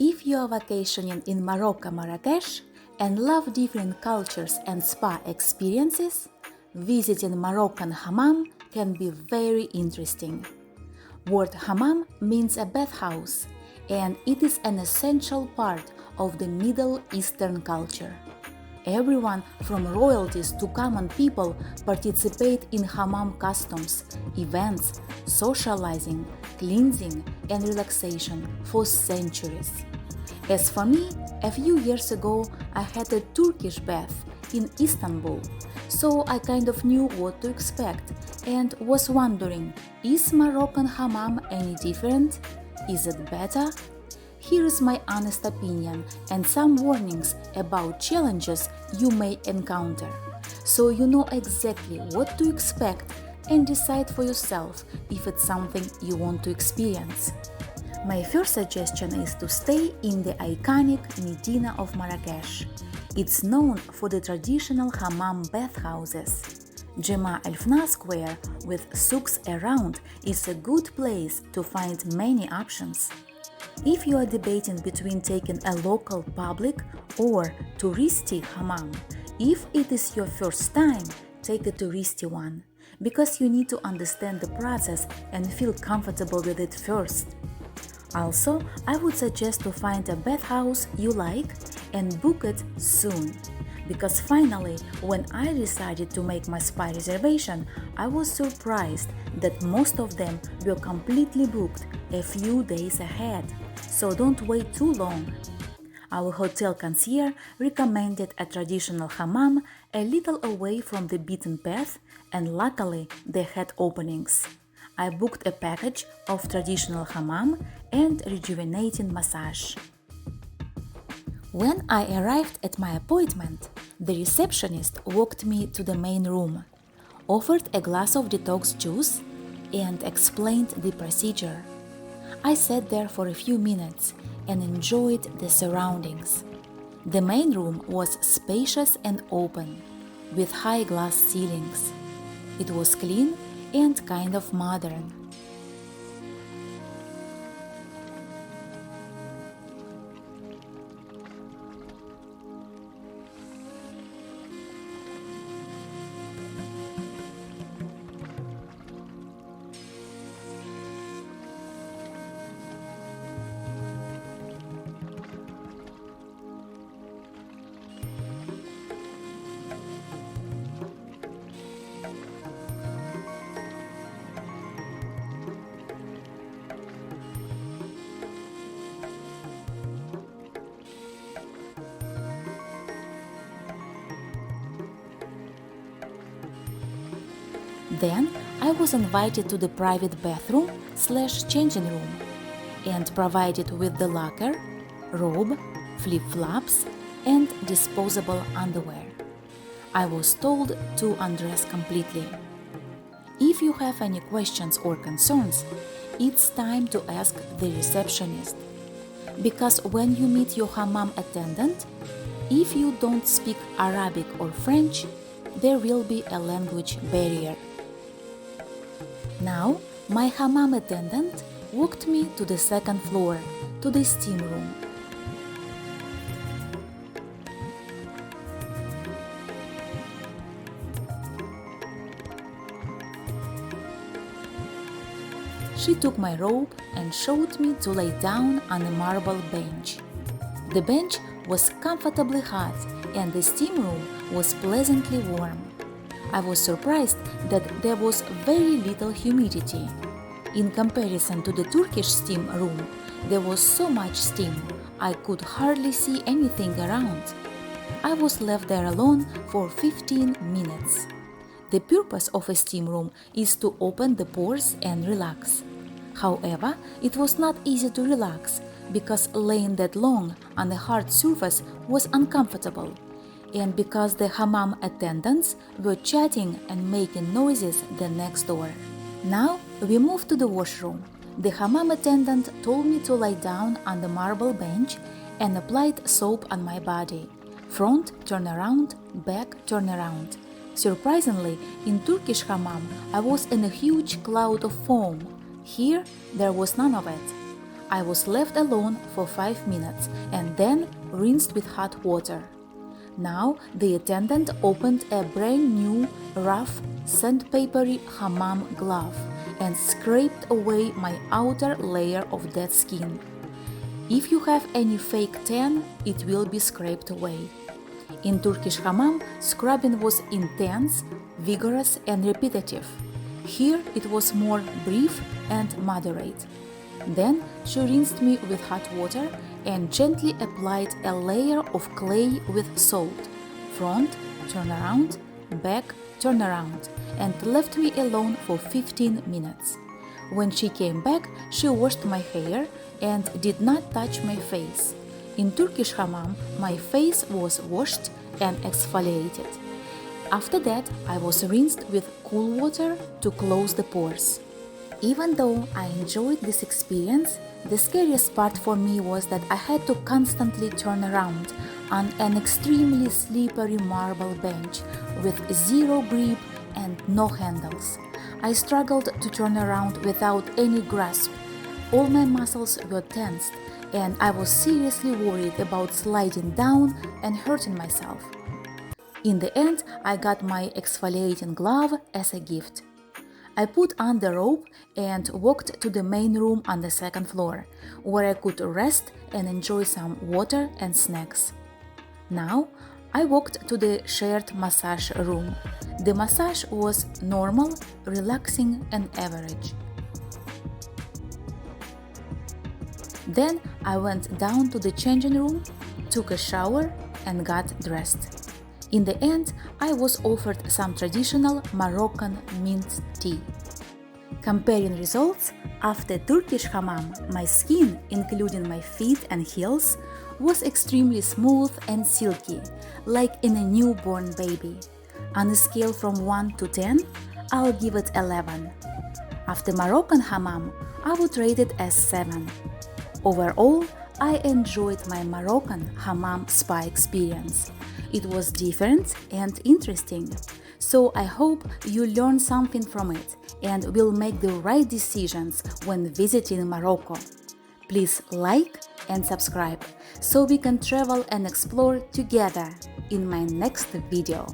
If you are vacationing in Morocco, Marrakesh, and love different cultures and spa experiences, visiting Moroccan Hammam can be very interesting. Word hammam means a bathhouse, and it is an essential part of the Middle Eastern culture. Everyone from royalties to common people participate in hammam customs, events, socializing, cleansing, and relaxation for centuries. As for me, a few years ago I had a Turkish bath in Istanbul, so I kind of knew what to expect and was wondering, is Moroccan hammam any different? Is it better? Here is my honest opinion and some warnings about challenges you may encounter, so you know exactly what to expect and decide for yourself if it's something you want to experience. My first suggestion is to stay in the iconic Medina of Marrakesh. It's known for the traditional hammam bathhouses. Jema Al Fna Square with souks around is a good place to find many options. If you are debating between taking a local public or touristy hammam, if it is your first time, take a touristy one, because you need to understand the process and feel comfortable with it first. Also, I would suggest to find a bathhouse you like and book it soon. Because finally, when I decided to make my spa reservation, I was surprised that most of them were completely booked a few days ahead. So don't wait too long. Our hotel concierge recommended a traditional hammam a little away from the beaten path, and luckily they had openings. I booked a package of traditional hammam and rejuvenating massage. When I arrived at my appointment, the receptionist walked me to the main room, offered a glass of detox juice, and explained the procedure. I sat there for a few minutes and enjoyed the surroundings. The main room was spacious and open, with high glass ceilings. It was clean and kind of modern. Then I was invited to the private bathroom/changing room and provided with the locker, robe, flip-flops, and disposable underwear. I was told to undress completely. If you have any questions or concerns, it's time to ask the receptionist. Because when you meet your hammam attendant, if you don't speak Arabic or French, there will be a language barrier. Now, my hammam attendant walked me to the second floor, to the steam room. She took my robe and showed me to lay down on a marble bench. The bench was comfortably hot and the steam room was pleasantly warm. I was surprised that there was very little humidity. In comparison to the Turkish steam room, there was so much steam, I could hardly see anything around. I was left there alone for 15 minutes. The purpose of a steam room is to open the pores and relax. However, it was not easy to relax because laying that long on a hard surface was uncomfortable, and because the hammam attendants were chatting and making noises the next door. Now we moved to the washroom. The hammam attendant told me to lie down on the marble bench and applied soap on my body. Front, turn around, back, turn around. Surprisingly, in Turkish hammam, I was in a huge cloud of foam. Here, there was none of it. I was left alone for 5 minutes and then rinsed with hot water. Now the attendant opened a brand new, rough, sandpapery hammam glove and scraped away my outer layer of dead skin. If you have any fake tan, it will be scraped away. In Turkish hammam, scrubbing was intense, vigorous and repetitive. Here it was more brief and moderate. Then she rinsed me with hot water and gently applied a layer of clay with salt. Front, turn around, back, turn around, and left me alone for 15 minutes. When she came back, she washed my hair and did not touch my face. In Turkish hammam, my face was washed and exfoliated. After that, I was rinsed with cool water to close the pores. Even though I enjoyed this experience, the scariest part for me was that I had to constantly turn around on an extremely slippery marble bench with zero grip and no handles. I struggled to turn around without any grasp. All my muscles were tensed, and I was seriously worried about sliding down and hurting myself. In the end, I got my exfoliating glove as a gift. I put on the robe and walked to the main room on the second floor, where I could rest and enjoy some water and snacks. Now, I walked to the shared massage room. The massage was normal, relaxing and average. Then I went down to the changing room, took a shower and got dressed. In the end, I was offered some traditional Moroccan mint tea. Comparing results, after Turkish hammam, my skin, including my feet and heels, was extremely smooth and silky, like in a newborn baby. On a scale from 1 to 10, I'll give it 11. After Moroccan hammam, I would rate it as 7. Overall, I enjoyed my Moroccan hammam spa experience. It was different and interesting. So I hope you learn something from it and will make the right decisions when visiting Morocco. Please like and subscribe so we can travel and explore together in my next video.